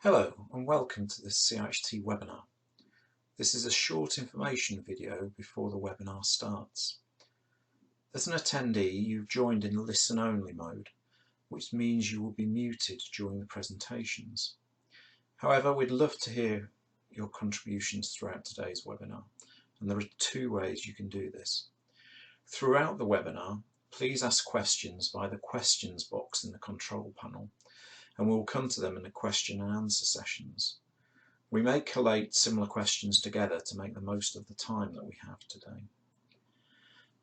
Hello and welcome to this Ciht webinar. This is a short information video before the webinar starts. As an attendee, you've joined in listen-only mode, which means you will be muted during the presentations. However, we'd love to hear your contributions throughout today's webinar, and there are two ways you can do this. Throughout the webinar, please ask questions via the questions box in the control panel, and we'll come to them in the question and answer sessions. We may collate similar questions together to make the most of the time that we have today.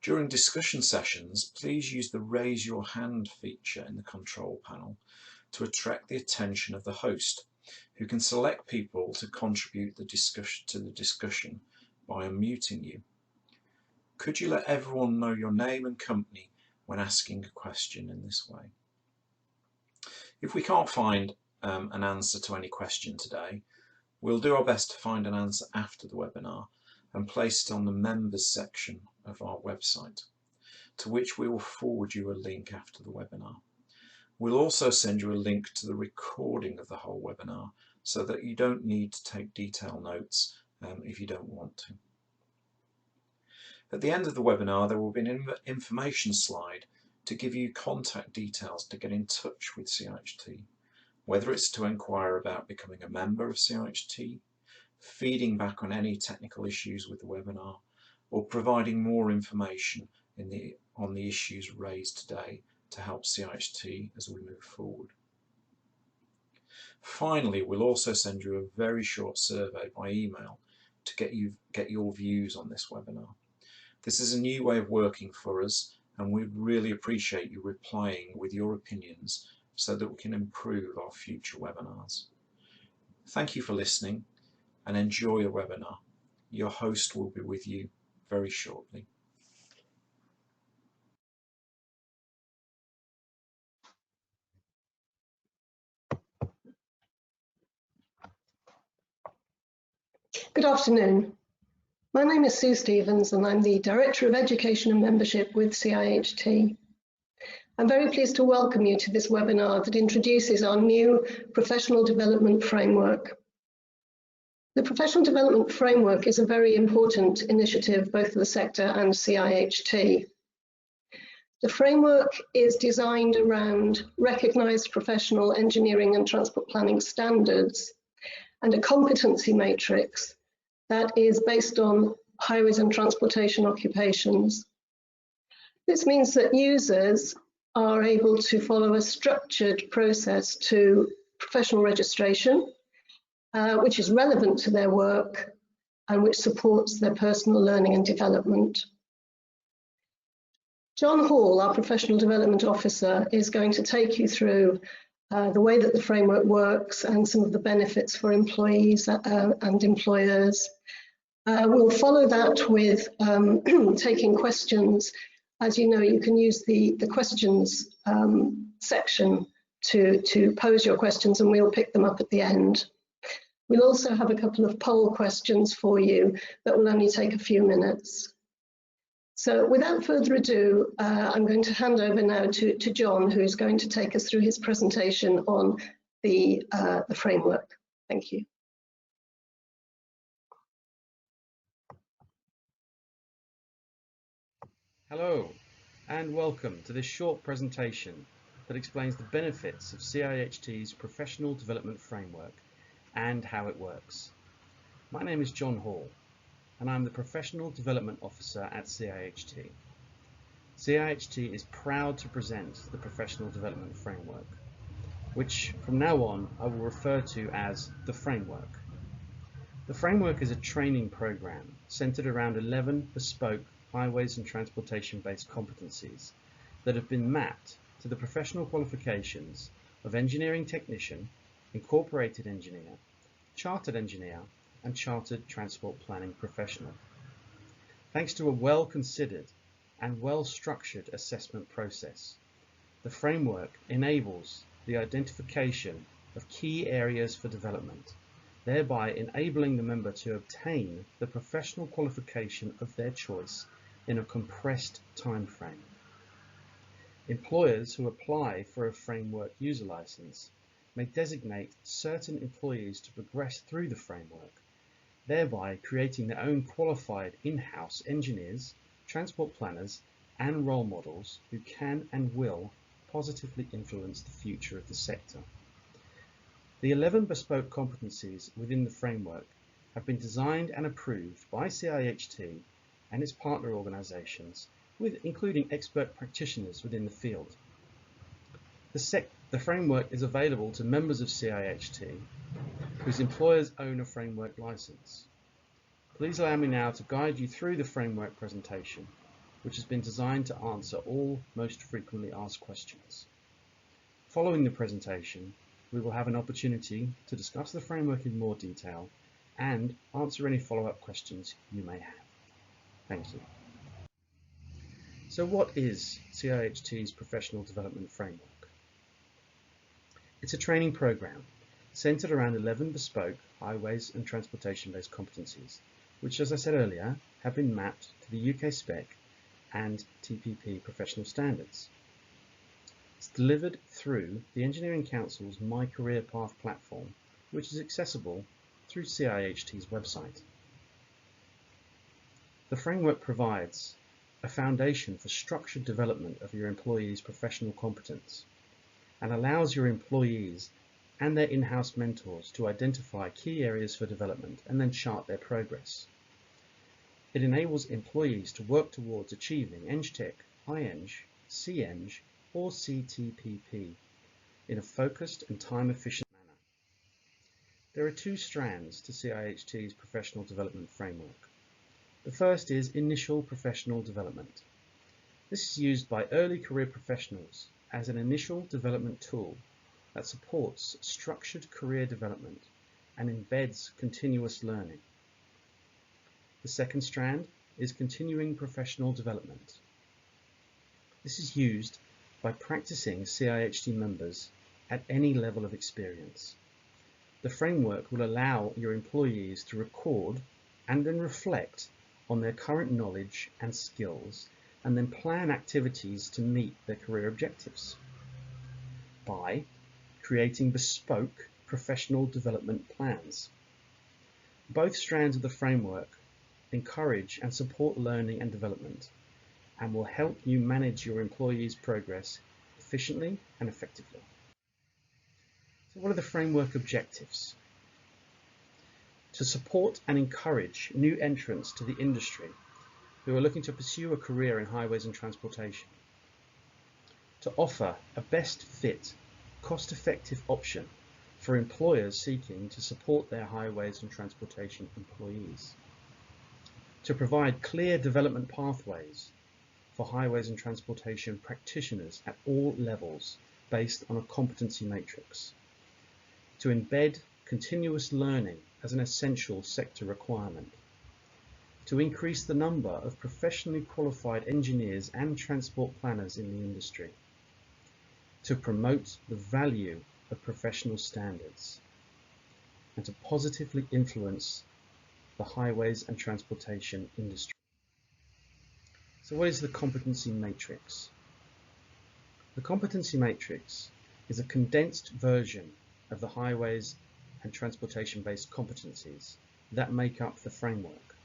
During discussion sessions, please use the raise your hand feature in the control panel to attract the attention of the host, who can select people to contribute to the discussion by unmuting you. Could you let everyone know your name and company when asking a question in this way? If we can't find an answer to any question today, we'll do our best to find an answer after the webinar and place it on the members section of our website, to which we will forward you a link after the webinar. We'll also send you a link to the recording of the whole webinar so that you don't need to take detailed notes if you don't want to. At the end of the webinar, there will be an information slide to give you contact details to get in touch with Ciht, whether it's to inquire about becoming a member of Ciht, feeding back on any technical issues with the webinar, or providing more information on the issues raised today to help Ciht as we move forward. Finally, we'll also send you a very short survey by email to get your views on this webinar. This is a new way of working for us, and we really appreciate you replying with your opinions so that we can improve our future webinars. Thank you for listening and enjoy the webinar. Your host will be with you very shortly. Good afternoon. My name is Sue Stevens and I'm the Director of Education and Membership with Ciht. I'm very pleased to welcome you to this webinar that introduces our new Professional Development Framework. The Professional Development Framework is a very important initiative both for the sector and Ciht. The framework is designed around recognised professional engineering and transport planning standards and a competency matrix that is based on highways and transportation occupations. This means that users are able to follow a structured process to professional registration, which is relevant to their work and which supports their personal learning and development. John Hall, our Professional Development Officer, is going to take you through the way that the framework works and some of the benefits for employees and employers. We'll follow that with taking questions. As you know, you can use the questions section to pose your questions, and we'll pick them up at the end. We'll also have a couple of poll questions for you that will only take a few minutes. So without further ado, I'm going to hand over now to John, who's going to take us through his presentation on the framework. Thank you. Hello and welcome to this short presentation that explains the benefits of Cih's Professional Development Framework and how it works. My name is John Hall and I'm the Professional Development Officer at Ciht. Ciht is proud to present the Professional Development Framework, which from now on I will refer to as the Framework. The Framework is a training program centered around 11 bespoke highways and transportation-based competencies that have been mapped to the professional qualifications of engineering technician, incorporated engineer, chartered engineer, and chartered transport planning professional. Thanks to a well-considered and well-structured assessment process, the framework enables the identification of key areas for development, thereby enabling the member to obtain the professional qualification of their choice in a compressed time frame. Employers who apply for a framework user license may designate certain employees to progress through the framework, thereby creating their own qualified in-house engineers, transport planners, and role models who can and will positively influence the future of the sector. The 11 bespoke competencies within the framework have been designed and approved by CIHT and its partner organisations, including expert practitioners within the field. The framework is available to members of CIHT whose employers own a framework licence. Please allow me now to guide you through the framework presentation, which has been designed to answer all most frequently asked questions. Following the presentation, we will have an opportunity to discuss the framework in more detail and answer any follow-up questions you may have. Thank you. So what is CIHT's Professional Development Framework? It's a training program centered around 11 bespoke highways and transportation-based competencies, which, as I said earlier, have been mapped to the UK spec and TPP professional standards. It's delivered through the Engineering Council's My Career Path platform, which is accessible through CIHT's website. The framework provides a foundation for structured development of your employees' professional competence and allows your employees and their in-house mentors to identify key areas for development and then chart their progress. It enables employees to work towards achieving EngTech, iEng, CEng, or CTPP in a focused and time-efficient manner. There are two strands to CIHT's Professional Development Framework. The first is Initial Professional Development. This is used by early career professionals as an initial development tool that supports structured career development and embeds continuous learning. The second strand is Continuing Professional Development. This is used by practicing CIHT members at any level of experience. The framework will allow your employees to record and then reflect on their current knowledge and skills and then plan activities to meet their career objectives by creating bespoke professional development plans. Both strands of the framework encourage and support learning and development and will help you manage your employees' progress efficiently and effectively. So what are the framework objectives? To support and encourage new entrants to the industry who are looking to pursue a career in highways and transportation. To offer a best fit, cost-effective option for employers seeking to support their highways and transportation employees. To provide clear development pathways for highways and transportation practitioners at all levels based on a competency matrix. To embed continuous learning as an essential sector requirement. To increase the number of professionally qualified engineers and transport planners in the industry. To promote the value of professional standards. And to positively influence the highways and transportation industry. So what is the Competency Matrix? The Competency Matrix is a condensed version of the highways and transportation-based competencies that make up the framework.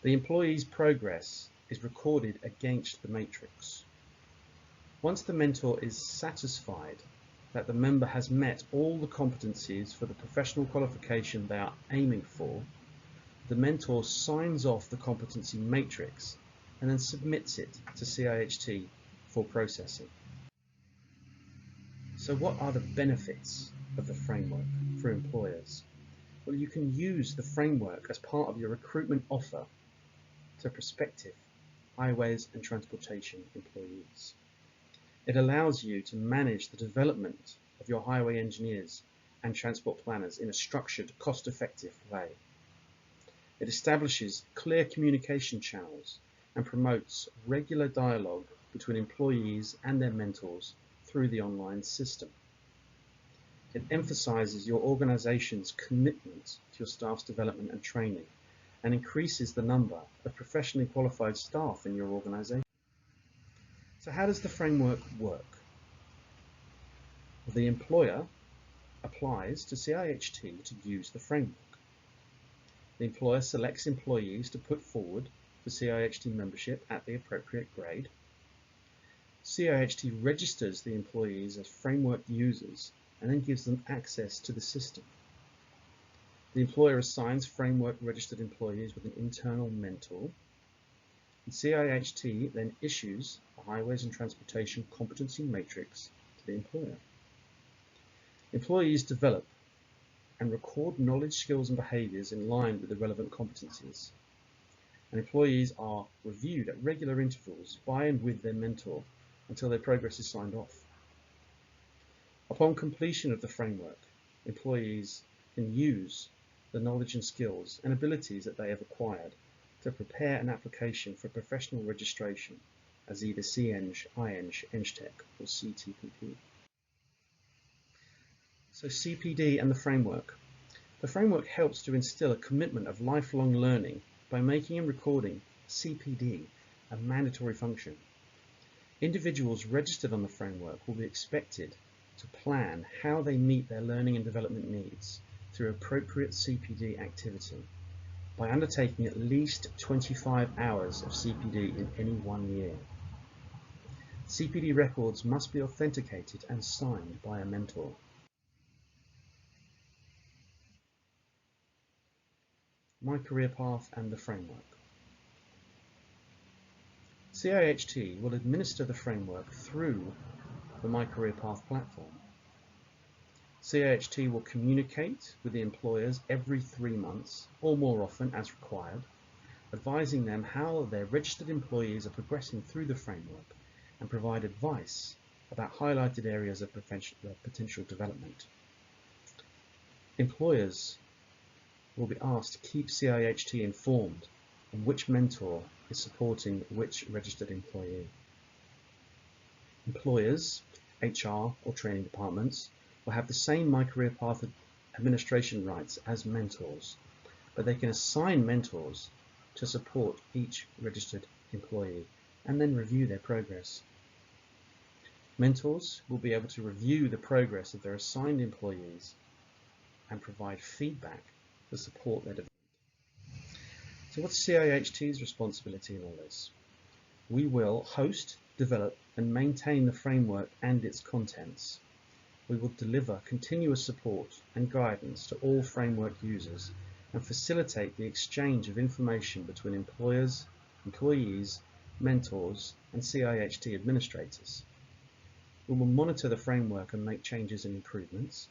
The employee's progress is recorded against the matrix. Once the mentor is satisfied that the member has met all the competencies for the professional qualification they are aiming for, the mentor signs off the competency matrix and then submits it to CIHT for processing. So what are the benefits of the framework for employers? Well, you can use the framework as part of your recruitment offer to prospective highways and transportation employees. It allows you to manage the development of your highway engineers and transport planners in a structured, cost-effective way. It establishes clear communication channels and promotes regular dialogue between employees and their mentors through the online system. It emphasizes your organization's commitment to your staff's development and training and increases the number of professionally qualified staff in your organization. So how does the framework work? The employer applies to CIHT to use the framework. The employer selects employees to put forward for CIHT membership at the appropriate grade. CIHT registers the employees as framework users and then gives them access to the system. The employer assigns framework registered employees with an internal mentor. And CIHT then issues a Highways and Transportation Competency Matrix to the employer. Employees develop and record knowledge, skills and behaviours in line with the relevant competencies. And employees are reviewed at regular intervals by and with their mentor until their progress is signed off. Upon completion of the framework, employees can use the knowledge and skills and abilities that they have acquired to prepare an application for professional registration as either CEng, IEng, EngTech or CTPP. So CPD and the framework. The framework helps to instill a commitment of lifelong learning by making and recording CPD a mandatory function. Individuals registered on the framework will be expected to plan how they meet their learning and development needs through appropriate CPD activity by undertaking at least 25 hours of CPD in any 1 year. CPD records must be authenticated and signed by a mentor. My career path and the framework. CIHT will administer the framework through the My Career Path platform. CIHT will communicate with the employers every 3 months or more often as required, advising them how their registered employees are progressing through the framework and provide advice about highlighted areas of potential development. Employers will be asked to keep CIHT informed on which mentor is supporting which registered employee. Employers, HR or training departments will have the same My Career Path administration rights as mentors, but they can assign mentors to support each registered employee and then review their progress. Mentors will be able to review the progress of their assigned employees and provide feedback to support their development. So what's CIHT's responsibility in all this? We will host, develop and maintain the framework and its contents. We will deliver continuous support and guidance to all framework users and facilitate the exchange of information between employers, employees, mentors and CIHT administrators. We will monitor the framework and make changes and improvements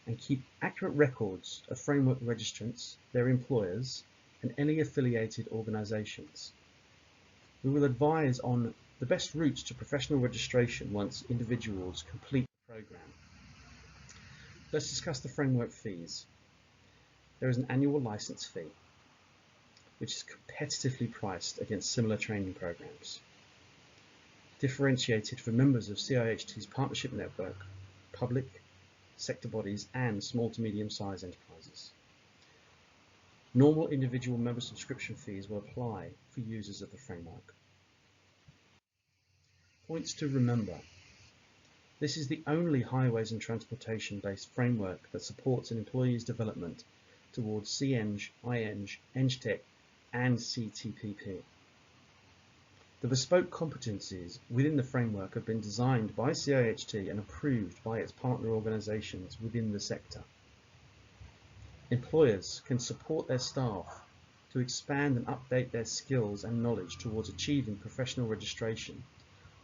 and keep accurate records of framework registrants, their employers and any affiliated organisations. We will advise on the best routes to professional registration once individuals complete the programme. Let's discuss the framework fees. There is an annual licence fee, which is competitively priced against similar training programs, differentiated for members of CIHT's partnership network, public sector bodies and small to medium-sized enterprises. Normal individual member subscription fees will apply for users of the framework. Points to remember. This is the only highways and transportation-based framework that supports an employee's development towards CEng, IEng, EngTech and CTPP. The bespoke competencies within the framework have been designed by CIHT and approved by its partner organisations within the sector. Employers can support their staff to expand and update their skills and knowledge towards achieving professional registration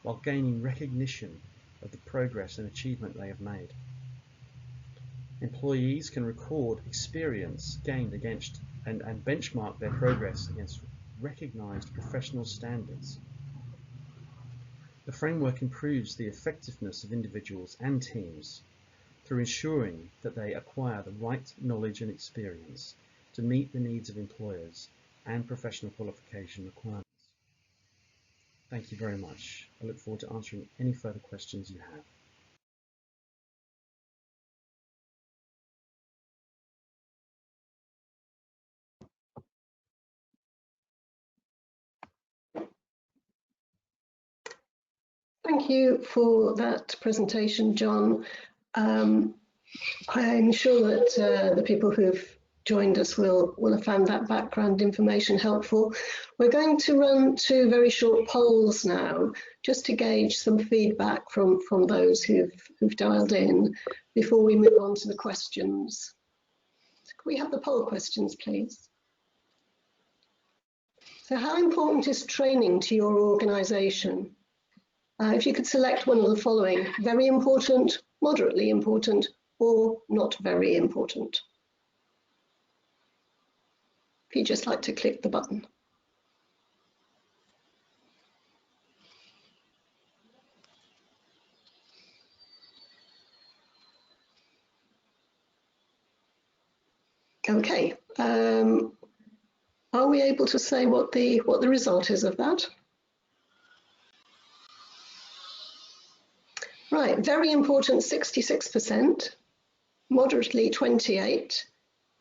while gaining recognition of the progress and achievement they have made. Employees can record experience gained against and benchmark their progress against recognised professional standards. The framework improves the effectiveness of individuals and teams through ensuring that they acquire the right knowledge and experience to meet the needs of employers and professional qualification requirements. Thank you very much. I look forward to answering any further questions you have. Thank you for that presentation, John. I'm sure that the people who've joined us will have found that background information helpful. We're going to run 2 very short polls now, just to gauge some feedback from those who've dialed in before we move on to the questions. Can we have the poll questions, please? So how important is training to your organisation? If you could select one of the following: very important, moderately important, or not very important. If you'd just like to click the button. Okay, are we able to say what the result is of that? Right, very important 66%, moderately 28%,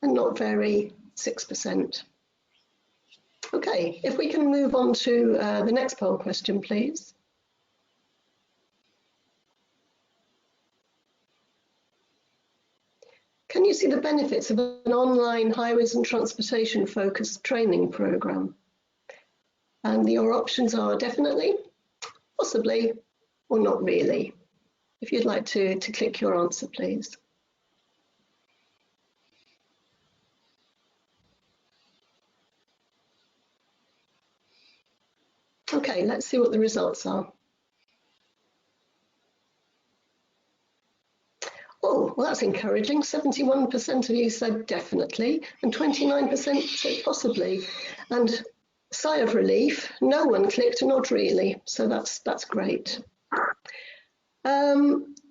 and not very 6%. Okay, if we can move on to the next poll question, please. Can you see the benefits of an online highways and transportation focused training programme? And your options are definitely, possibly, or not really. If you'd like to click your answer, please. Okay, let's see what the results are. Oh, well, that's encouraging. 71% of you said definitely, and 29% said possibly. And sigh of relief, no one clicked not really, so that's great.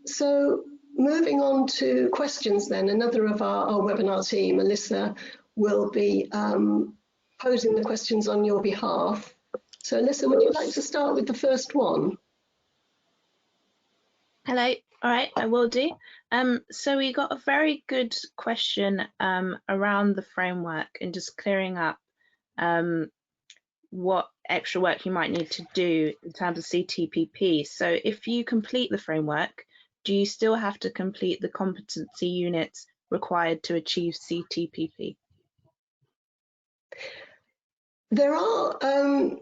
So moving on to questions then, another of our webinar team, Alyssa, will be posing the questions on your behalf. So Alyssa, would you like to start with the first one? Hello. All right, I will do. So we got a very good question around the framework and just clearing up what extra work you might need to do in terms of CTPP. So if you complete the framework, do you still have to complete the competency units required to achieve CTPP? There are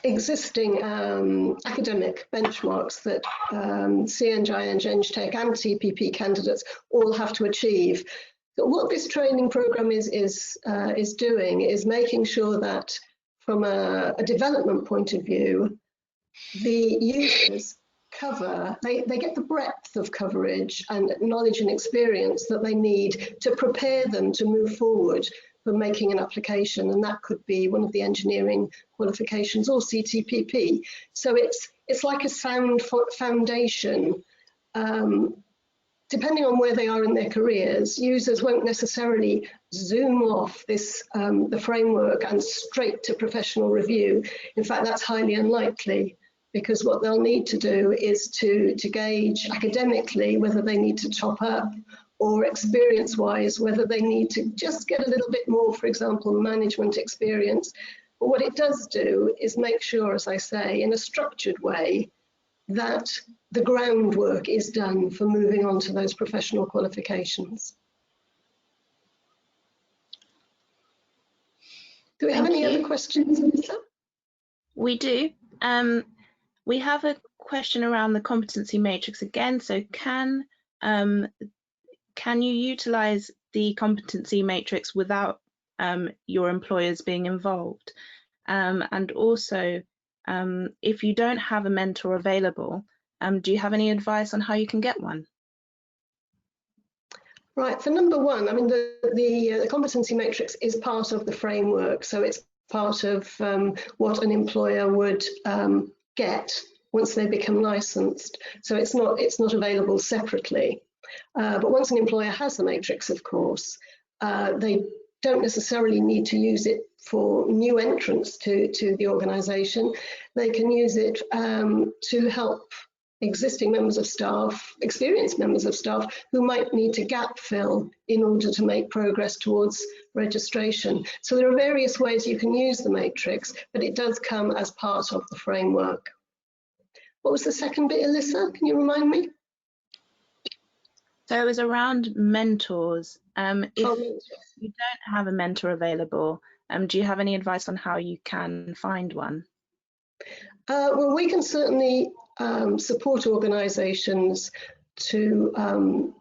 existing academic benchmarks that CNG, Eng-Tech and TPP candidates all have to achieve. But what this training program is doing is making sure that from a development point of view, the users they get the breadth of coverage and knowledge and experience that they need to prepare them to move forward for making an application, and that could be one of the engineering qualifications or CTPP. So it's like a sound foundation. Depending on where they are in their careers, users won't necessarily zoom off this the framework and straight to professional review. In fact, that's highly unlikely, because what they'll need to do is to gauge academically whether they need to top up, or experience-wise, whether they need to just get a little bit more, for example, management experience. But what it does do is make sure, as I say, in a structured way, that the groundwork is done for moving on to those professional qualifications. Do we have any other questions, Lisa? We do. We have a question around the competency matrix again. So can you utilize the competency matrix without your employers being involved? And also, if you don't have a mentor available, do you have any advice on how you can get one? Right, for number one, I mean, the competency matrix is part of the framework, so it's part of what an employer would get once they become licensed. So it's not available separately. But once an employer has the matrix, of course, they don't necessarily need to use it for new entrants to the organisation. They can use it to help existing members of staff, experienced members of staff, who might need to gap fill in order to make progress towards registration. So there are various ways you can use the matrix, but it does come as part of the framework. What was the second bit, Alyssa? Can you remind me? So it was around mentors. If Oh, you don't have a mentor available, do you have any advice on how you can find one? well, we can certainly support organisations to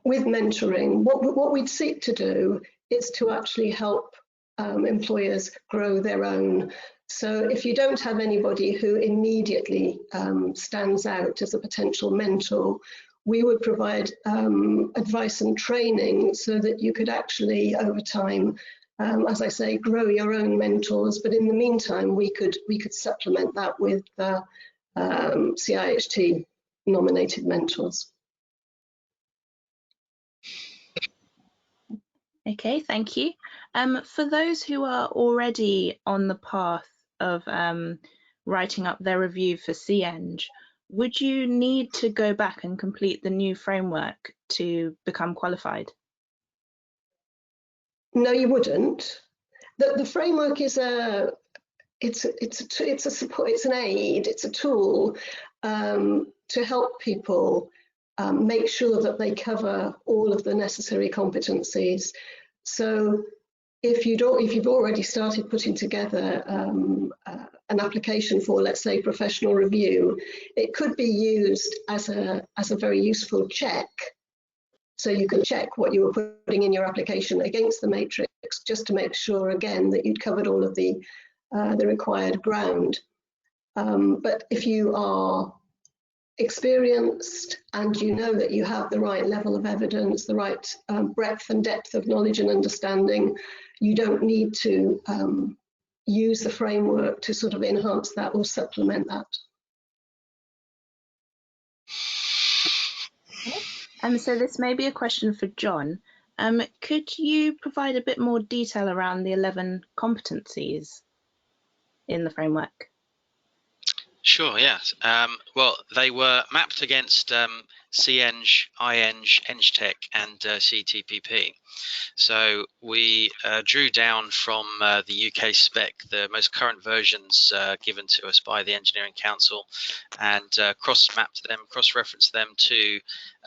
with mentoring. What we'd seek to do is to actually help employers grow their own. So if you don't have anybody who immediately stands out as a potential mentor, we would provide advice and training so that you could actually, over time, as I say, grow your own mentors. But in the meantime, we could supplement that with CIHT nominated mentors. Okay, thank you. For those who are already on the path of writing up their review for CEng, would you need to go back and complete the new framework to become qualified? No, you wouldn't. The framework is it's a support, it's an aid, it's a tool to help people make sure that they cover all of the necessary competencies. So if you've already started putting together an application for, let's say, professional review, it could be used as a very useful check. So you can check what you were putting in your application against the matrix, just to make sure again that you'd covered all of the required ground. But if you are experienced and you know that you have the right level of evidence, the right breadth and depth of knowledge and understanding, you don't need to use the framework to sort of enhance that or supplement that. So this may be a question for John. Could you provide a bit more detail around the 11 competencies in the framework? Sure, yes. Well, they were mapped against CEng, IEng, EngTech, and CTPP. So we drew down from the UK spec the most current versions given to us by the Engineering Council, and cross-mapped them, cross-referenced them to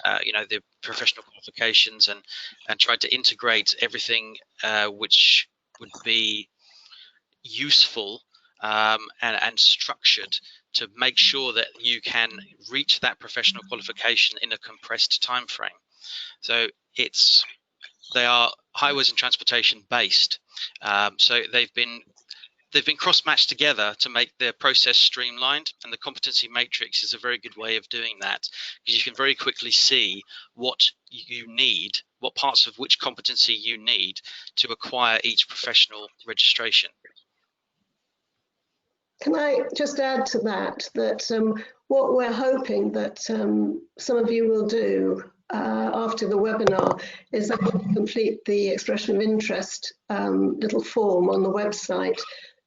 the professional qualifications, and tried to integrate everything which would be useful and structured to make sure that you can reach that professional qualification in a compressed time frame. So they are highways and transportation based. So they've been cross-matched together to make the process streamlined, and the competency matrix is a very good way of doing that, because you can very quickly see what you need, what parts of which competency you need to acquire each professional registration. Can I just add to that, what we're hoping that some of you will do after the webinar is actually complete the expression of interest little form on the website,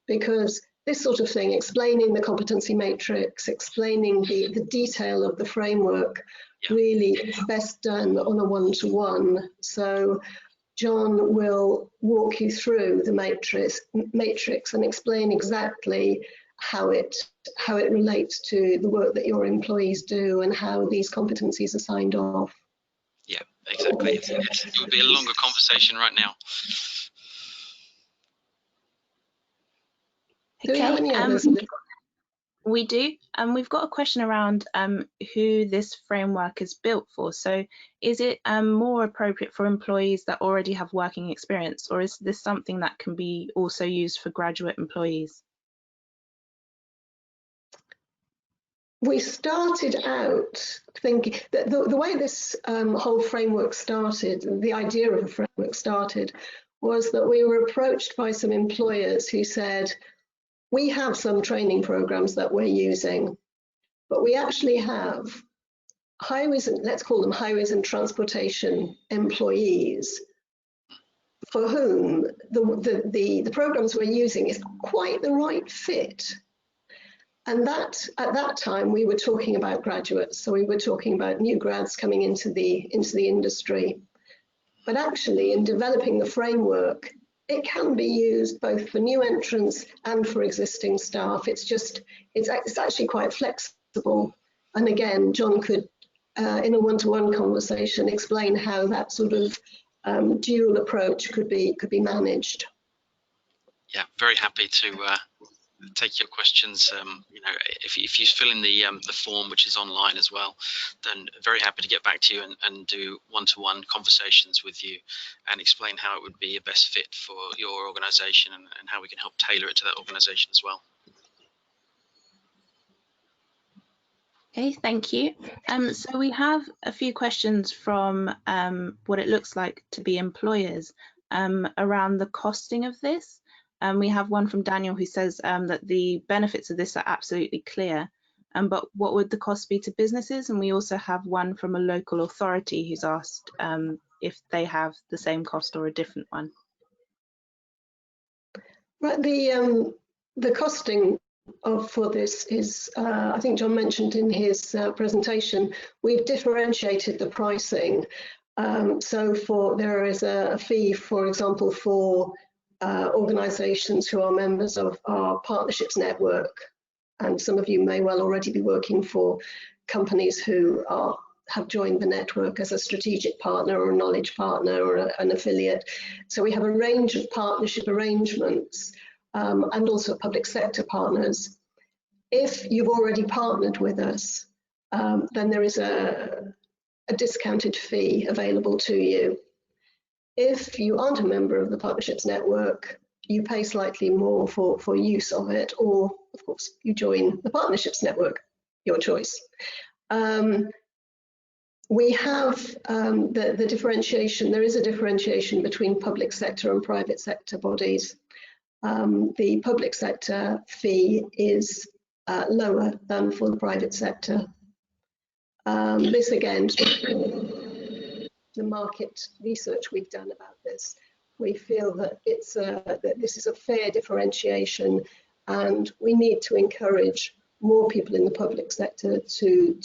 because this sort of thing, explaining the competency matrix, explaining the detail of the framework, really is best done on a one-to-one. So John will walk you through the matrix and explain exactly how it relates to the work that your employees do and how these competencies are signed off. Yeah, exactly. It would be a longer conversation right now. Do we have any others? We do. We've got a question around who this framework is built for. So is it more appropriate for employees that already have working experience, or is this something that can be also used for graduate employees? We started out thinking that the way this whole framework started, the idea of a framework started, was that we were approached by some employers who said, we have some training programs that we're using, but we actually have highways, and let's call them highways and transportation employees, for whom the programs we're using is quite the right fit. And that at that time we were talking about graduates, so we were talking about new grads coming into the industry. But actually, in developing the framework, it can be used both for new entrants and for existing staff. It's actually quite flexible. And again, John could in a one-to-one conversation, explain how that sort of dual approach could be managed. Yeah, very happy to take your questions. You know, if you fill in the form, which is online as well, then very happy to get back to you and do one-to-one conversations with you and explain how it would be a best fit for your organisation and how we can help tailor it to that organisation as well. Okay, thank you. So we have a few questions from what it looks like to be employers around the costing of this. We have one from Daniel who says that the benefits of this are absolutely clear, but what would the cost be to businesses? And we also have one from a local authority who's asked if they have the same cost or a different one. Right, the costing for this is, I think John mentioned in his presentation, we've differentiated the pricing. So there is a fee, for example, for organisations who are members of our partnerships network, and some of you may well already be working for companies who have joined the network as a strategic partner or a knowledge partner or an affiliate. So we have a range of partnership arrangements and also public sector partners. If you've already partnered with us, then there is a discounted fee available to you. If you aren't a member of the partnerships network, you pay slightly more for use of it, or of course you join the partnerships network, your choice. We have the differentiation. There is a differentiation between public sector and private sector bodies. The public sector fee is lower than for the private sector. This again, the market research we've done about this, we feel that that this is a fair differentiation, and we need to encourage more people in the public sector to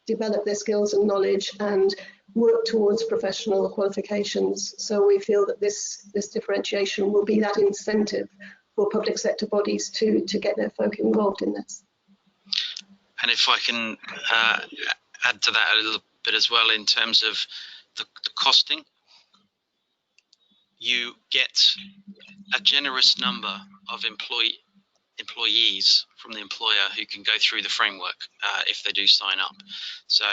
develop their skills and knowledge and work towards professional qualifications. So we feel that this differentiation will be that incentive for public sector bodies to get their folk involved in this. And if I can add to that a little bit as well, in terms of the costing, you get a generous number of employees from the employer who can go through the framework if they do sign up. So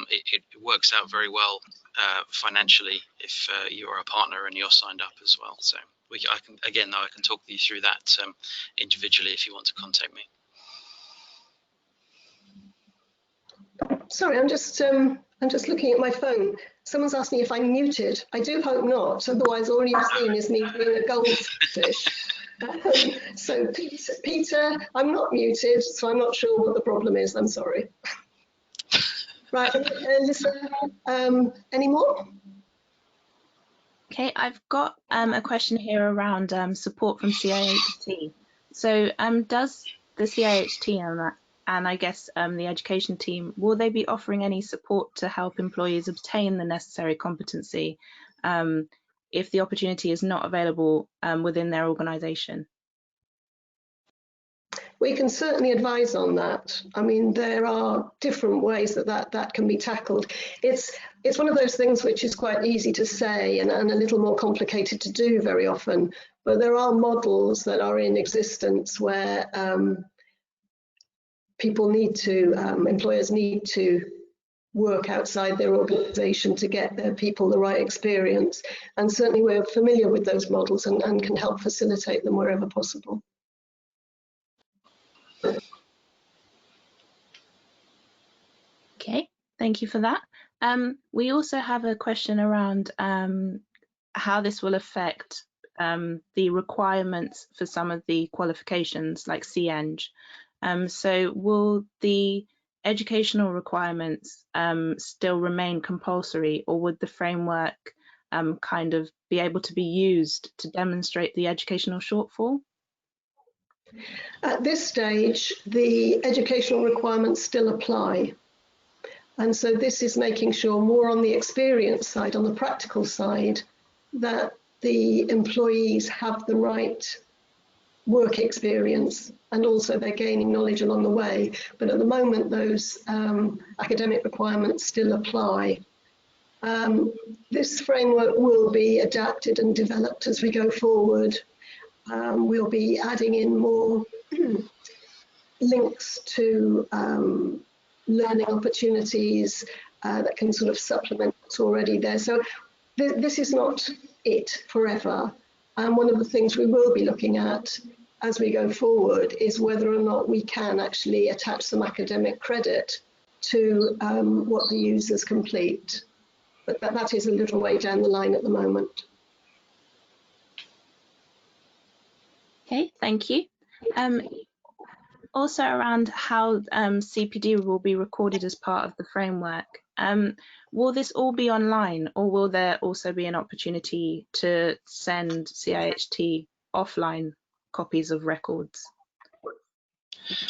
it works out very well financially if you're a partner and you're signed up as well. So I can talk you through that individually if you want to contact me. Sorry, I'm just looking at my phone. Someone's asked me if I'm muted. I do hope not. Otherwise, all you've seen is me being a goldfish. So Peter, I'm not muted, so I'm not sure what the problem is. I'm sorry. Right, Alyssa, any more? Okay, I've got a question here around support from CIHT. So does the CIHT and I guess the education team, will they be offering any support to help employees obtain the necessary competency if the opportunity is not available within their organisation? We can certainly advise on that. I mean, there are different ways that can be tackled. It's one of those things which is quite easy to say and a little more complicated to do very often, but there are models that are in existence where employers need to work outside their organisation to get their people the right experience. And certainly we're familiar with those models and can help facilitate them wherever possible. Okay, thank you for that. We also have a question around how this will affect the requirements for some of the qualifications like CEng. So will the educational requirements still remain compulsory, or would the framework kind of be able to be used to demonstrate the educational shortfall? At this stage, the educational requirements still apply. And so this is making sure more on the experience side, on the practical side, that the employees have the right work experience, and also they're gaining knowledge along the way. But at the moment, those academic requirements still apply. This framework will be adapted and developed as we go forward. We'll be adding in more links to learning opportunities that can sort of supplement what's already there. So this is not it forever. And one of the things we will be looking at as we go forward is whether or not we can actually attach some academic credit to what the users complete. But that is a little way down the line at the moment. Okay, thank you. Also around how CPD will be recorded as part of the framework. Will this all be online, or will there also be an opportunity to send CIHT offline copies of records?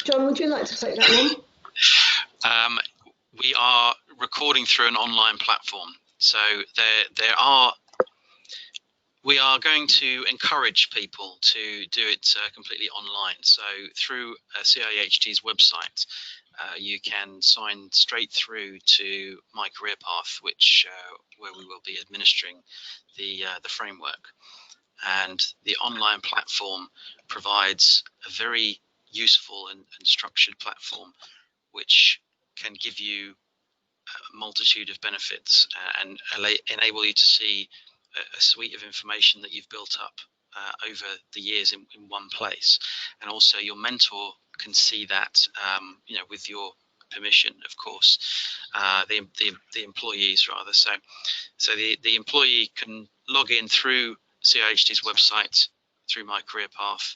John, would you like to take that one? We are recording through an online platform, so we are going to encourage people to do it completely online. So through CIHT's website, you can sign straight through to My Career Path, where we will be administering the framework. And the online platform provides a very useful and structured platform, which can give you a multitude of benefits and enable you to see a suite of information that you've built up over the years in one place. And also your mentor can see that, with your permission, of course, the employees rather. So the employee can log in through CIHT's website, through My Career Path,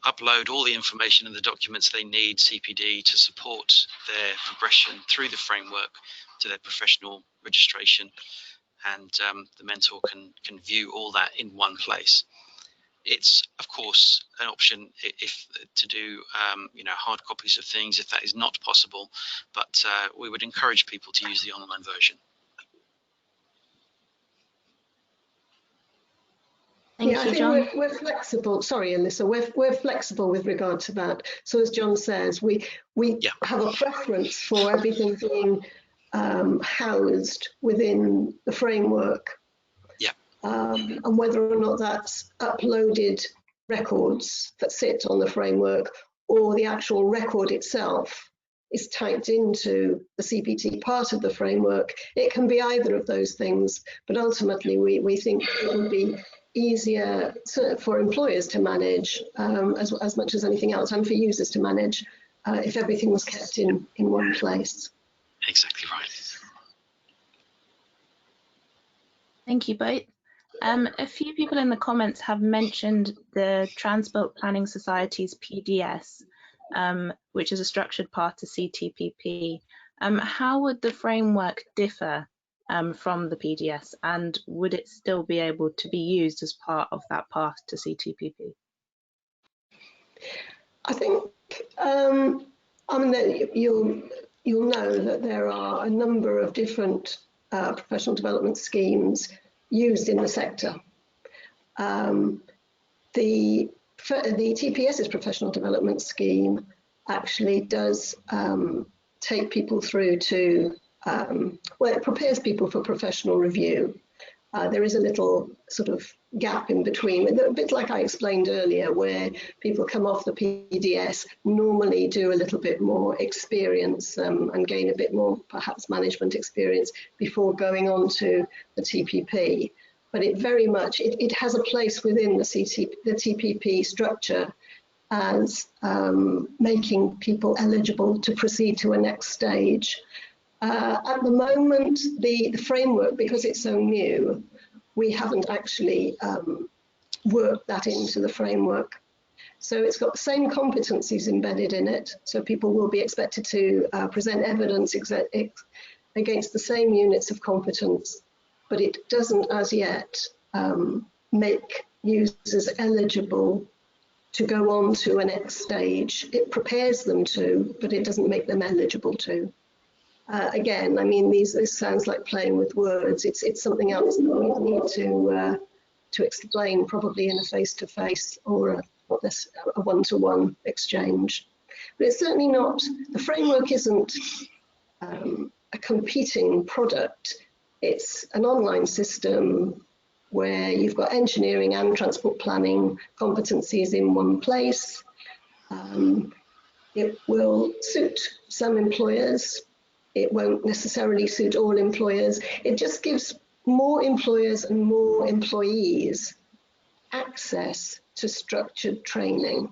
upload all the information and the documents they need, CPD, to support their progression through the framework to their professional registration. And the mentor can view all that in one place. It's of course an option if to do hard copies of things if that is not possible, but we would encourage people to use the online version. Thank you, John. I think we're flexible. Sorry, Alyssa, we're flexible with regard to that. So as John says, we have a preference for everything being housed within the framework. Yeah. And whether or not that's uploaded records that sit on the framework or the actual record itself is typed into the CPT part of the framework, it can be either of those things. But ultimately, we think it would be easier for employers to manage as much as anything else, and for users to manage if everything was kept in one place. Exactly right. Thank you both. A few people in the comments have mentioned the Transport Planning Society's PDS, which is a structured path to CTPP. How would the framework differ from the PDS, and would it still be able to be used as part of that path to CTPP? I think you'll know that there are a number of different professional development schemes used in the sector. The TPS's professional development scheme actually does take people through to, it prepares people for professional review. There is a little sort of gap in between, a bit like I explained earlier, where people come off the PDS, normally do a little bit more experience and gain a bit more perhaps management experience before going on to the TPP. But it very much, it has a place within the TPP structure as making people eligible to proceed to a next stage. At the moment, the framework, because it's so new, we haven't actually worked that into the framework. So it's got the same competencies embedded in it. So people will be expected to present evidence against the same units of competence, but it doesn't as yet make users eligible to go on to a next stage. It prepares them to, but it doesn't make them eligible to. Again, I mean, this sounds like playing with words. It's something else that we need to explain, probably in a face-to-face or not this a one-to-one exchange. But it's certainly not, the framework isn't a competing product. It's an online system where you've got engineering and transport planning competencies in one place. It will suit some employers. It won't necessarily suit all employers. It just gives more employers and more employees access to structured training.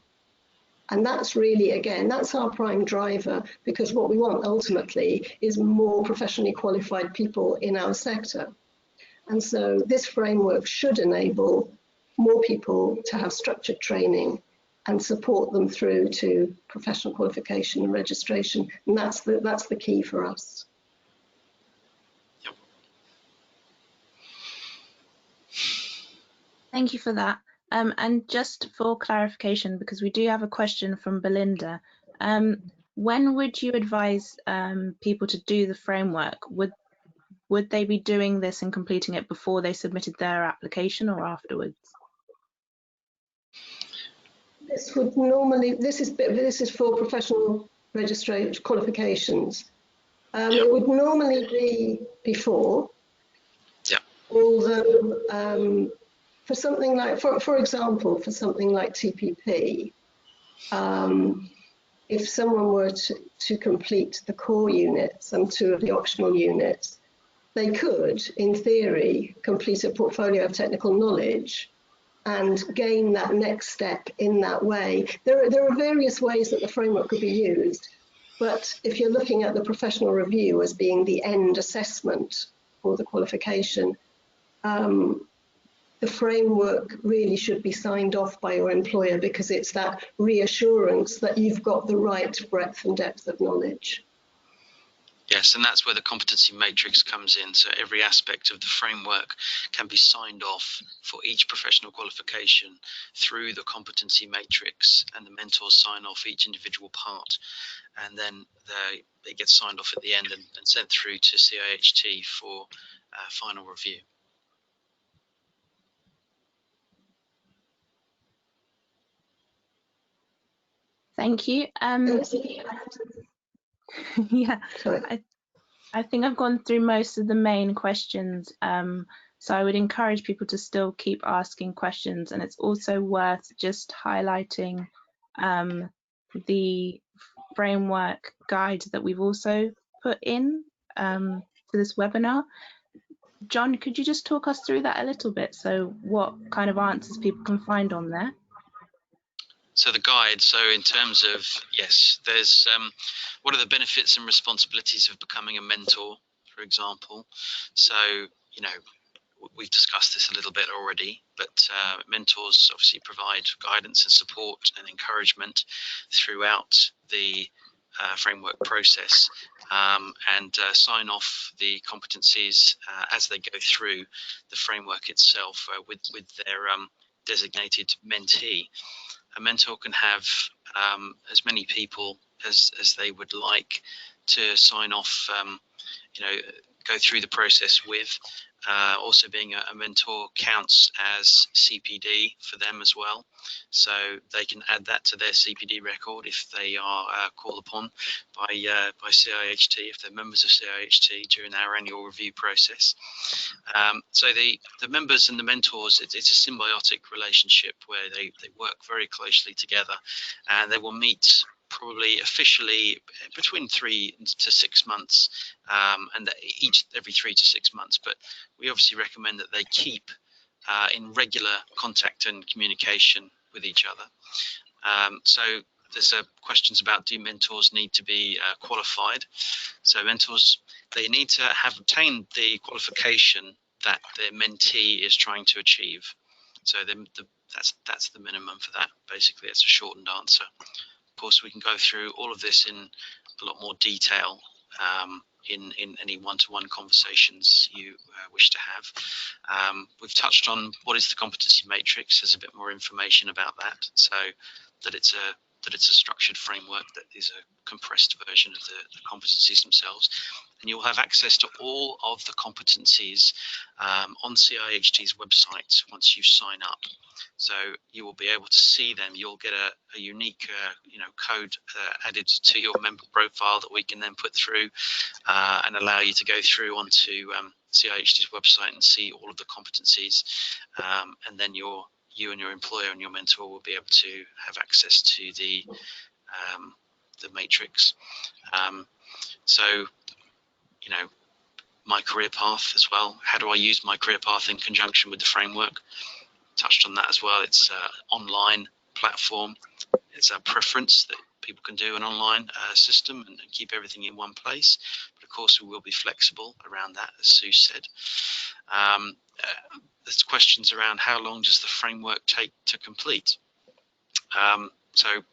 And that's really, again, that's our prime driver, because what we want ultimately is more professionally qualified people in our sector. And so this framework should enable more people to have structured training and support them through to professional qualification and registration. And that's the key for us. Thank you for that. And just for clarification, because we do have a question from Belinda, when would you advise people to do the framework? Would they be doing this and completing it before they submitted their application or afterwards? This would normally, this is for professional registration qualifications. It would normally be before. Yeah. Although for something like, for example, for something like TPP, if someone were to complete the core units and 2 of the optional units, they could, in theory, complete a portfolio of technical knowledge and gain that next step in that way. There are various ways that the framework could be used, but if you're looking at the professional review as being the end assessment for the qualification, the framework really should be signed off by your employer, because it's that reassurance that you've got the right breadth and depth of knowledge. Yes, and that's where the competency matrix comes in. So every aspect of the framework can be signed off for each professional qualification through the competency matrix, and the mentors sign off each individual part. And then it gets signed off at the end and sent through to CIHT for final review. Thank you. Yeah, I think I've gone through most of the main questions. So I would encourage people to still keep asking questions, and it's also worth just highlighting the framework guide that we've also put in to this webinar. John, could you just talk us through that a little bit? So what kind of answers people can find on there? So the guide, so in terms of, yes, there's what are the benefits and responsibilities of becoming a mentor, for example. So, you know, we've discussed this a little bit already, but mentors obviously provide guidance and support and encouragement throughout the framework process, and sign off the competencies as they go through the framework itself with their designated mentee. A mentor can have as many people as they would like to sign off, go through the process with. Also being a mentor counts as CPD for them as well, so they can add that to their CPD record if they are called upon by CIHT, if they're members of CIHT during our annual review process. So the members and the mentors, it's a symbiotic relationship where they work very closely together, and they will meet probably officially between 3 to 6 months, and every 3 to 6 months. But we obviously recommend that they keep in regular contact and communication with each other. So there's questions about, do mentors need to be qualified? So mentors, they need to have obtained the qualification that their mentee is trying to achieve. So that's the minimum for that. Basically, it's a shortened answer. Of course, we can go through all of this in a lot more detail in any one-to-one conversations you wish to have. We've touched on what is the competency matrix. There's a bit more information about that. So that it's that it's a structured framework that is a compressed version of the competencies themselves. And you'll have access to all of the competencies on CIHT's website once you sign up. So you will be able to see them. You'll get a unique code added to your member profile that we can then put through and allow you to go through onto CIHT's website and see all of the competencies, and then you and your employer and your mentor will be able to have access to the matrix. So, my career path as well. How do I use my career path in conjunction with the framework? Touched on that as well. It's an online platform. It's a preference that people can do an online system and keep everything in one place. But of course, we will be flexible around that, as Sue said. There's questions around how long does the framework take to complete. So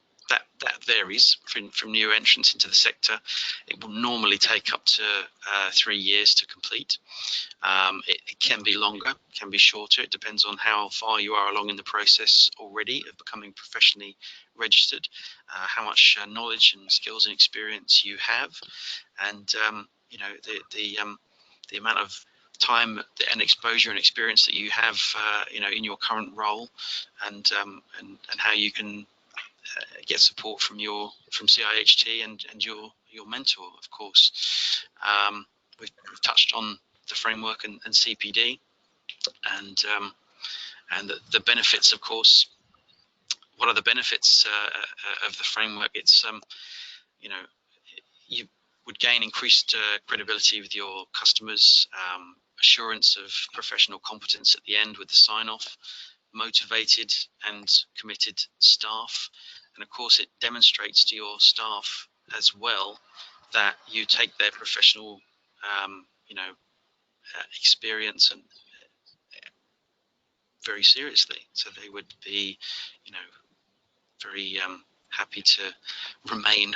that varies from new entrants into the sector. It will normally take up to 3 years to complete. It can be longer, can be shorter. It depends on how far you are along in the process already of becoming professionally registered, how much knowledge and skills and experience you have, and the amount of time and exposure and experience that you have, in your current role, and how you can get support from CIHT and your mentor, of course. We've touched on the framework and CPD, and the benefits, of course. What are the benefits of the framework? It's you would gain increased credibility with your customers, assurance of professional competence at the end with the sign-off, motivated and committed staff, and of course it demonstrates to your staff as well that you take their professional experience and very seriously. So they would be very happy to remain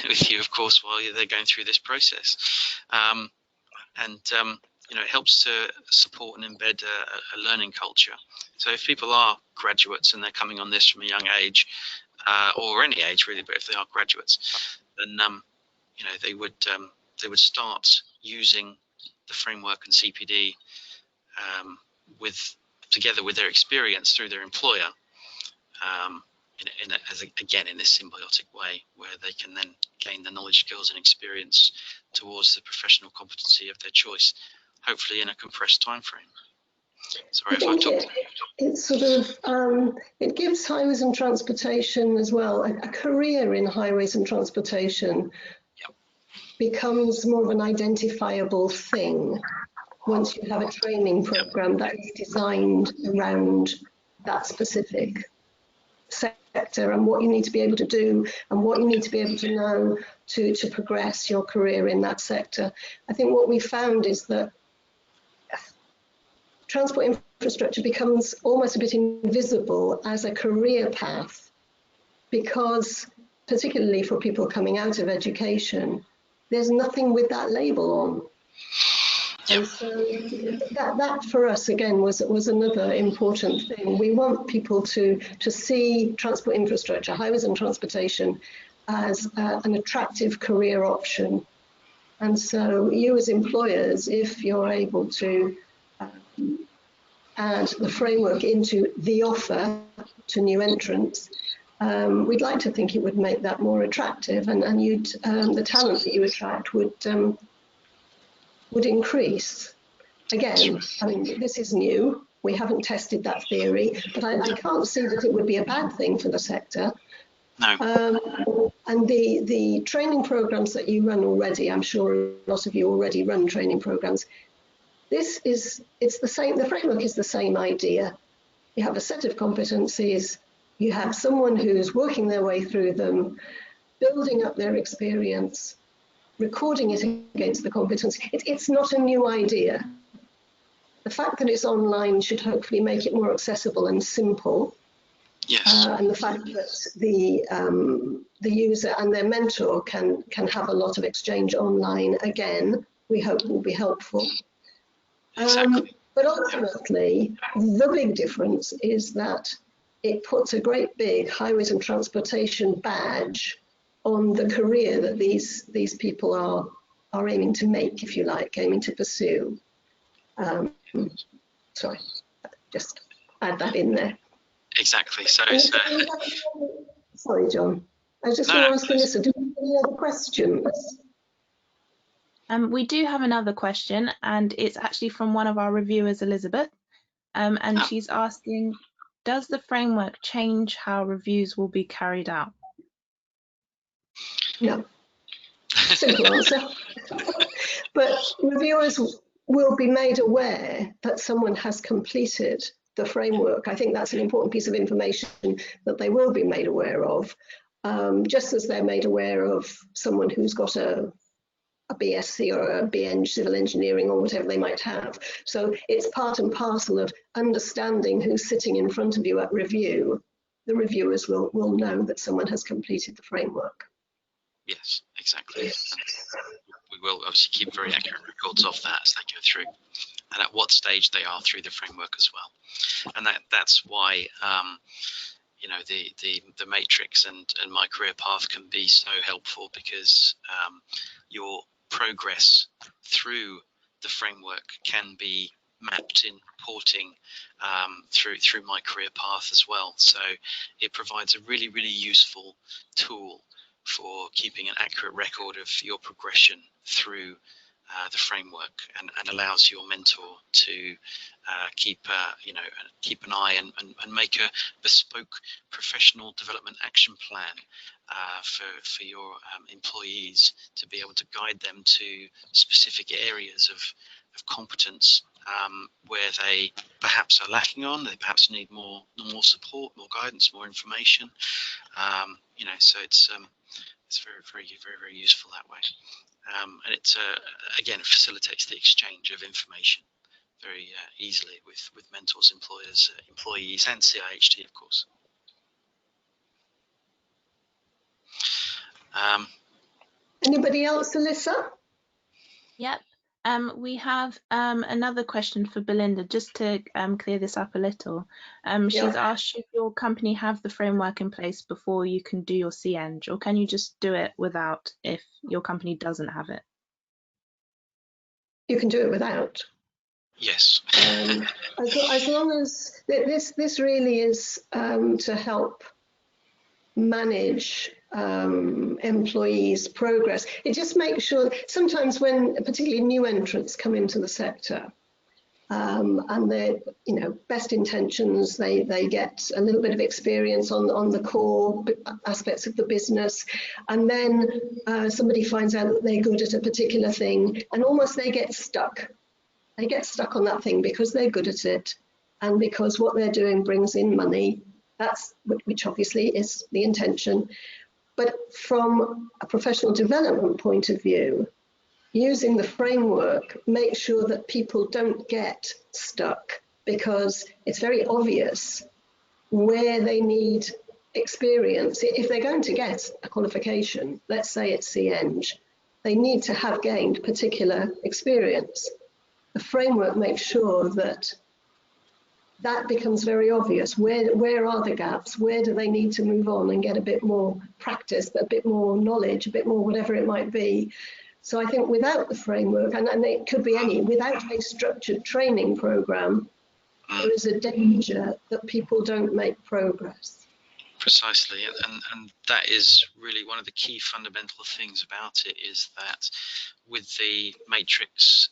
with you, of course, while they're going through this process. It helps to support and embed a learning culture. So if people are graduates and they're coming on this from a young age, or any age really, but if they are graduates, then they would start using the framework and CPD together with their experience through their employer, in this symbiotic way, where they can then gain the knowledge, skills, and experience towards the professional competency of their choice, hopefully in a compressed time frame. Sorry if I've talked. It's sort of it gives highways and transportation as well. A career in highways and transportation becomes more of an identifiable thing once you have a training program that is designed around that specific sector and what you need to be able to do and what you need to be able to know to progress your career in that sector. I think what we found is that transport infrastructure becomes almost a bit invisible as a career path, because particularly for people coming out of education, there's nothing with that label on. And so that for us again was another important thing. We want people to see transport infrastructure, highways and transportation, as an attractive career option. And so you as employers, if you're able to add the framework into the offer to new entrants, we'd like to think it would make that more attractive, and you'd the talent that you attract would increase. Again, I mean, this is new. We haven't tested that theory, but I can't see that it would be a bad thing for the sector. No. And the training programs that you run already, I'm sure a lot of you already run training programs. It's the same. The framework is the same idea. You have a set of competencies. You have someone who's working their way through them, building up their experience, recording it against the competency. It's not a new idea. The fact that it's online should hopefully make it more accessible and simple. Yes. And the fact that the user and their mentor can have a lot of exchange online, again, we hope will be helpful. Exactly. But ultimately, the big difference is that it puts a great big highways and transportation badge on the career that these people are aiming to make, if you like, aiming to pursue. Sorry, just add that in there. Exactly. So, sorry, John. I was just going to ask Alyssa, do you have any other questions? We do have another question, and it's actually from one of our reviewers, Elizabeth, and she's asking, does the framework change how reviews will be carried out? No. Simple answer. But reviewers will be made aware that someone has completed the framework. I think that's an important piece of information that they will be made aware of, just as they're made aware of someone who's got a BSc or a BEng civil engineering or whatever they might have. So it's part and parcel of understanding who's sitting in front of you at review. The reviewers will know that someone has completed the framework. Yes, exactly. And we will obviously keep very accurate records of that as they go through, and at what stage they are through the framework as well. And that's why you know, the matrix and my career path can be so helpful, because your progress through the framework can be mapped in reporting through my career path as well. So it provides a really useful tool for keeping an accurate record of your progression through the framework, and allows your mentor to keep an eye and make a bespoke professional development action plan for your employees, to be able to guide them to specific areas of competence where they perhaps are lacking on. They perhaps need more support, more guidance, more information. You know, so it's very useful that way. And it again facilitates the exchange of information very easily with mentors, employers, employees, and CIHT, of course. Anybody else, Alyssa? Yep. We have another question for Belinda, just to clear this up a little. She's asked, should your company have the framework in place before you can do your CEng, or can you just do it without if your company doesn't have it? You can do it without. Yes. As long as this really is to help manage employees' progress. It just makes sure, sometimes when particularly new entrants come into the sector, and they're, you know, best intentions, they get a little bit of experience on the core aspects of the business, and then somebody finds out that they're good at a particular thing, and almost they get stuck. They get stuck on that thing because they're good at it, and because what they're doing brings in money. That's, which obviously is the intention. But from a professional development point of view, using the framework makes sure that people don't get stuck, because it's very obvious where they need experience. If they're going to get a qualification, let's say it's CEng, they need to have gained particular experience. The framework makes sure that that becomes very obvious. Where are the gaps? Where do they need to move on and get a bit more practice, a bit more knowledge, a bit more whatever it might be? So I think without the framework, and it could be any, without a structured training program, there is a danger that people don't make progress. Precisely, and that is really one of the key fundamental things about it, is that with the matrix,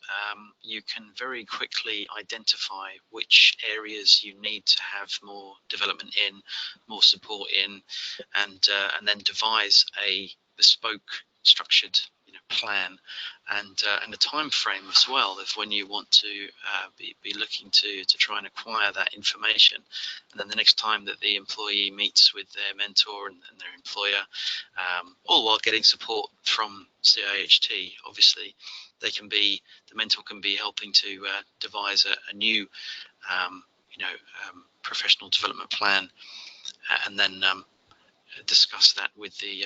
you can very quickly identify which areas you need to have more development in, more support in, and then devise a bespoke, structured plan, and a time frame as well of when you want to be looking to try and acquire that information. And then the next time that the employee meets with their mentor and their employer, all while getting support from CIHT, obviously, the mentor can be helping to devise a new professional development plan, and then discuss that with the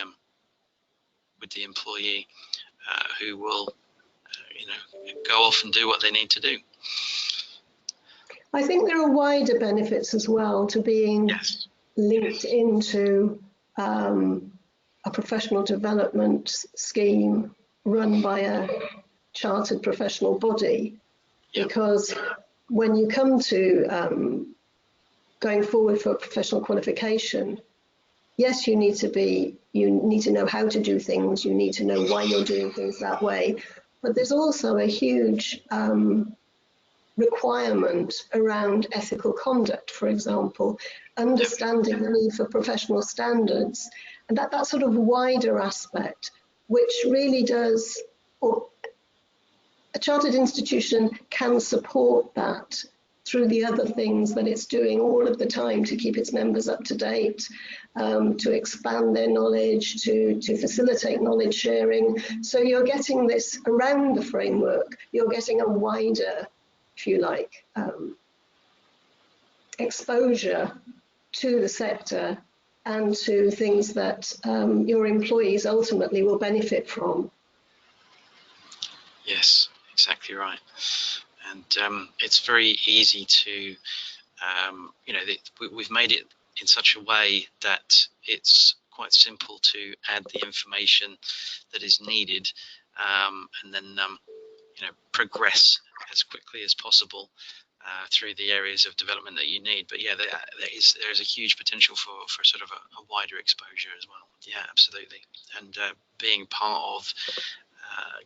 employee, who will go off and do what they need to do. I think there are wider benefits as well to being linked into a professional development scheme run by a chartered professional body, because when you come to going forward for a professional qualification, yes, you need to know how to do things, you need to know why you're doing things that way, but there's also a huge requirement around ethical conduct, for example, understanding the need for professional standards, and that sort of wider aspect, which really does, or a chartered institution can support that through the other things that it's doing all of the time to keep its members up to date, to expand their knowledge, to facilitate knowledge sharing. So you're getting this around the framework, you're getting a wider, if you like, exposure to the sector and to things that your employees ultimately will benefit from. Yes, exactly right. And it's very easy to, you know, we've made it in such a way that it's quite simple to add the information that is needed, and then you know, progress as quickly as possible through the areas of development that you need. But yeah, there is a huge potential for sort of a wider exposure as well. Yeah, absolutely. And being part of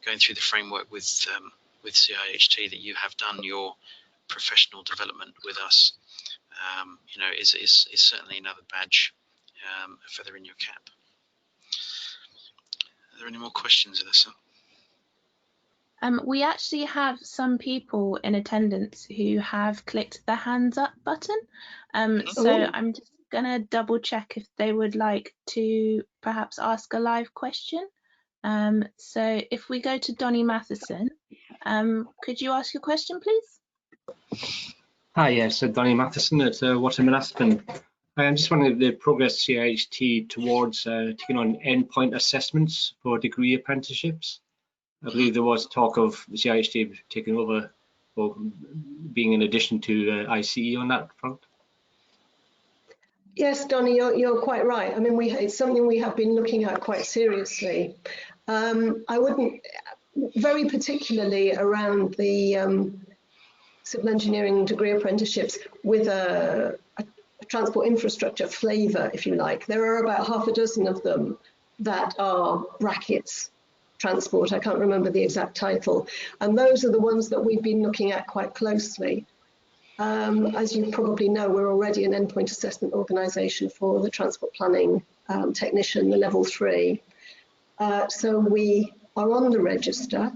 going through the framework with CIHT, that you have done your professional development with us, you know, is certainly another badge, a feather in your cap. Are there any more questions, Alyssa? We actually have some people in attendance who have clicked the hands up button. So I'm just gonna double check if they would like to perhaps ask a live question. So if we go to Donny Matheson, could you ask your question, please? Hi, yes, so Donny Matheson at Waterman Aspen. I'm just wondering the progress CIHT towards taking on endpoint assessments for degree apprenticeships. I believe there was talk of the CIHT taking over or being in addition to ICE on that front. Yes, Donny, you're quite right. I mean, it's something we have been looking at quite seriously. I wouldn't, very particularly around the civil engineering degree apprenticeships with a transport infrastructure flavour, if you like. There are about half a dozen of them that are brackets transport. I can't remember the exact title. And those are the ones that we've been looking at quite closely. As you probably know, we're already an endpoint assessment organisation for the transport planning technician, the level 3. So we are on the register.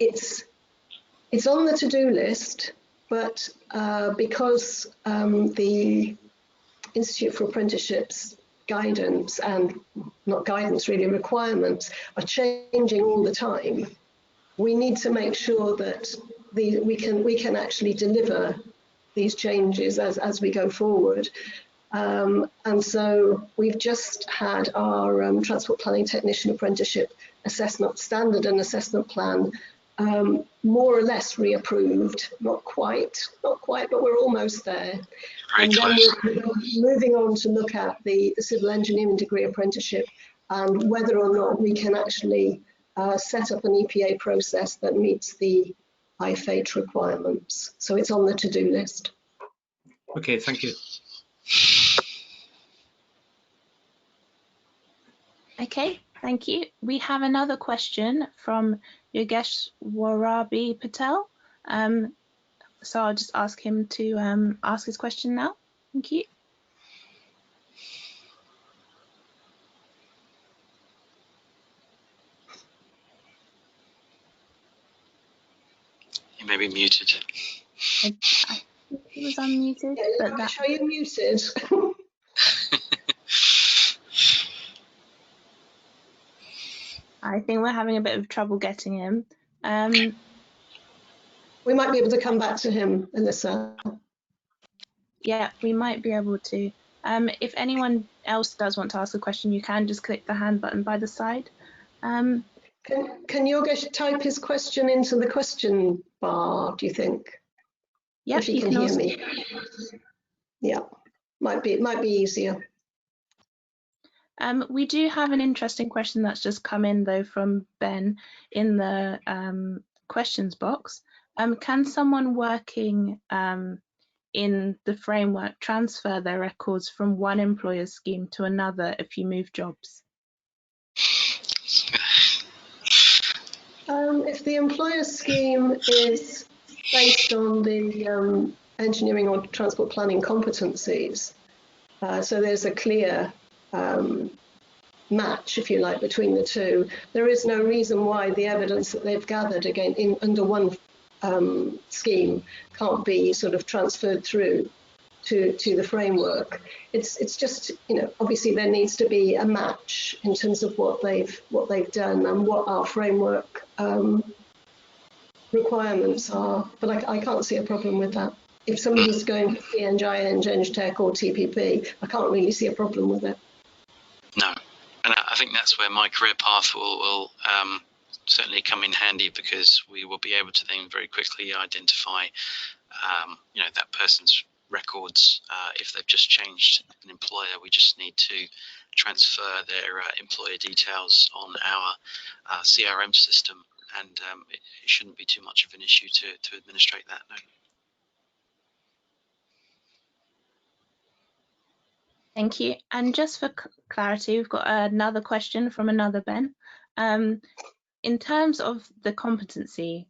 It's on the to-do list, but because the Institute for Apprenticeships guidance, and not guidance really, requirements are changing all the time, we need to make sure that we can actually deliver these changes as we go forward. And so we've just had our transport planning technician apprenticeship assessment standard and assessment plan more or less reapproved, not quite, but we're almost there. And then we're moving on to look at the civil engineering degree apprenticeship and whether or not we can actually set up an EPA process that meets the IFATE requirements. So it's on the to-do list. Okay, thank you. Okay, thank you. We have another question from Yogesh Warabi Patel. So I'll just ask him to ask his question now. Thank you. You may be muted. I think he was unmuted, but that. Are you muted? I think we're having a bit of trouble getting him. We might be able to come back to him, Alyssa. Yeah, we might be able to. If anyone else does want to ask a question, you can just click the hand button by the side. Can Yogesh type his question into the question bar, do you think? Yep, if he can hear me. Yeah, might be easier. We do have an interesting question that's just come in though from Ben in the questions box. Can someone working in the framework transfer their records from one employer's scheme to another if you move jobs? If the employer scheme is based on the engineering or transport planning competencies, so there's a clear match, if you like, between the two, there is no reason why the evidence that they've gathered again under one scheme can't be sort of transferred through to the framework. It's just, you know, obviously there needs to be a match in terms of what they've done and what our framework requirements are. But I can't see a problem with that. If somebody's going for CNG, ING, Tech or TPP, I can't really see a problem with it. No, and I think that's where my career path will certainly come in handy, because we will be able to then very quickly identify, you know, that person's records. If they've just changed an employer, we just need to transfer their employer details on our CRM system, and it shouldn't be too much of an issue to administrate that. No. Thank you. And just for clarity, we've got another question from another Ben. In terms of the competencies,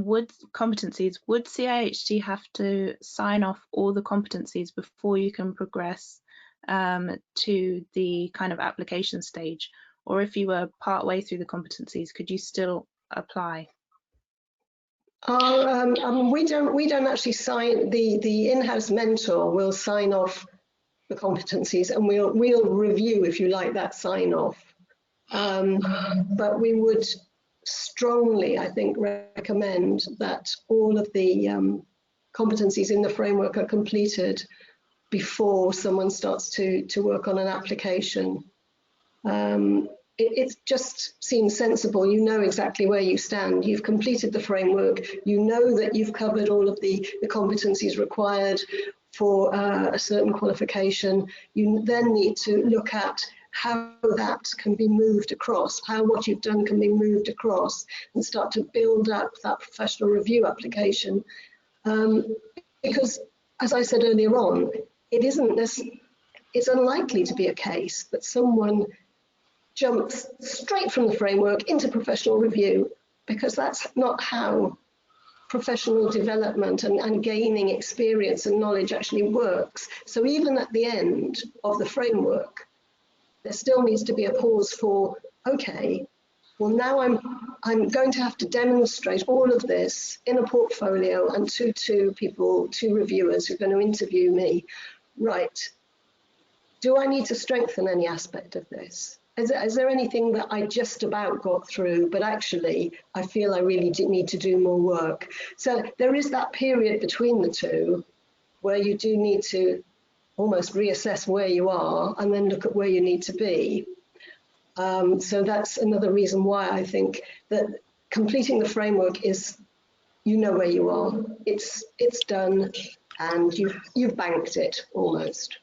would CIHT have to sign off all the competencies before you can progress to the kind of application stage? Or if you were part way through the competencies, could you still apply? We don't actually sign, the in-house mentor will sign off the competencies, and we'll review, if you like, that sign off. But we would strongly, I think, recommend that all of the competencies in the framework are completed before someone starts to work on an application. It just seems sensible. You know exactly where you stand. You've completed the framework. You know that you've covered all of the competencies required for a certain qualification. You then need to look at how that can be moved across, how what you've done can be moved across, and start to build up that professional review application. Because, as I said earlier on, it's unlikely to be a case that someone jumps straight from the framework into professional review, because that's not how professional development and gaining experience and knowledge actually works. So even at the end of the framework, there still needs to be a pause for, okay, well now I'm going to have to demonstrate all of this in a portfolio and to two reviewers who are going to interview me. Right, do I need to strengthen any aspect of this? Is there anything that I just about got through, but actually I feel I really need to do more work? So there is that period between the two where you do need to almost reassess where you are and then look at where you need to be. So that's another reason why I think that completing the framework is, you know where you are, it's done, and you've banked it almost.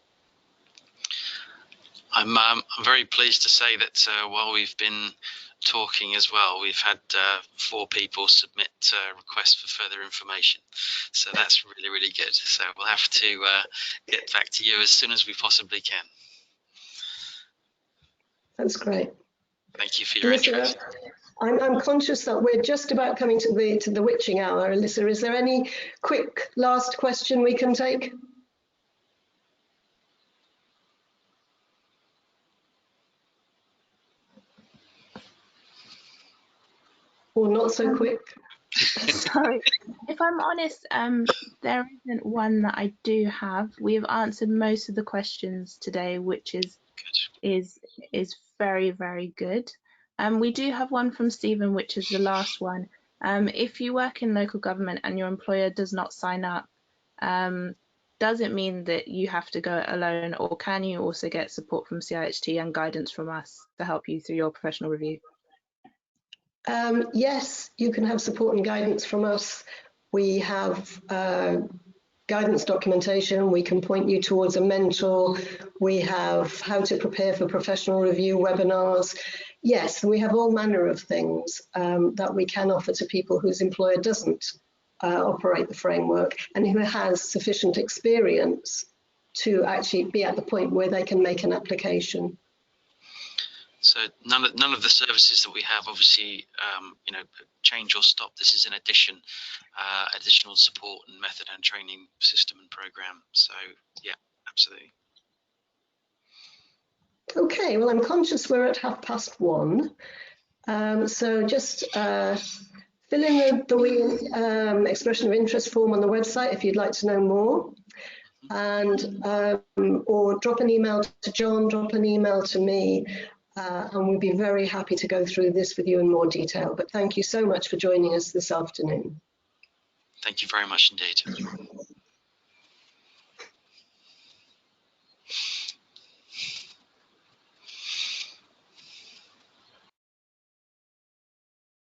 I'm very pleased to say that while we've been talking as well, we've had 4 people submit requests for further information. So that's really, really good. So we'll have to get back to you as soon as we possibly can. That's great. Thank you for your interest. I'm conscious that we're just about coming to the witching hour. Alyssa, is there any quick last question we can take? Or not so quick? Sorry, if I'm honest, there isn't one that I do have. We've answered most of the questions today, which is very, very good. We do have one from Stephen, which is the last one. If you work in local government and your employer does not sign up, does it mean that you have to go it alone, or can you also get support from CIHT and guidance from us to help you through your professional review? Yes, you can have support and guidance from us. We have guidance documentation, we can point you towards a mentor, we have how to prepare for professional review webinars. Yes, we have all manner of things that we can offer to people whose employer doesn't operate the framework and who has sufficient experience to actually be at the point where they can make an application. So none of the services that we have, obviously, you know, change or stop. This is an addition, additional support and method and training system and program. So yeah, absolutely. Okay, well, I'm conscious we're at 1:30. So just fill in the expression of interest form on the website if you'd like to know more, and or drop an email to John, drop an email to me, and we'd be very happy to go through this with you in more detail. But thank you so much for joining us this afternoon. Thank you very much indeed.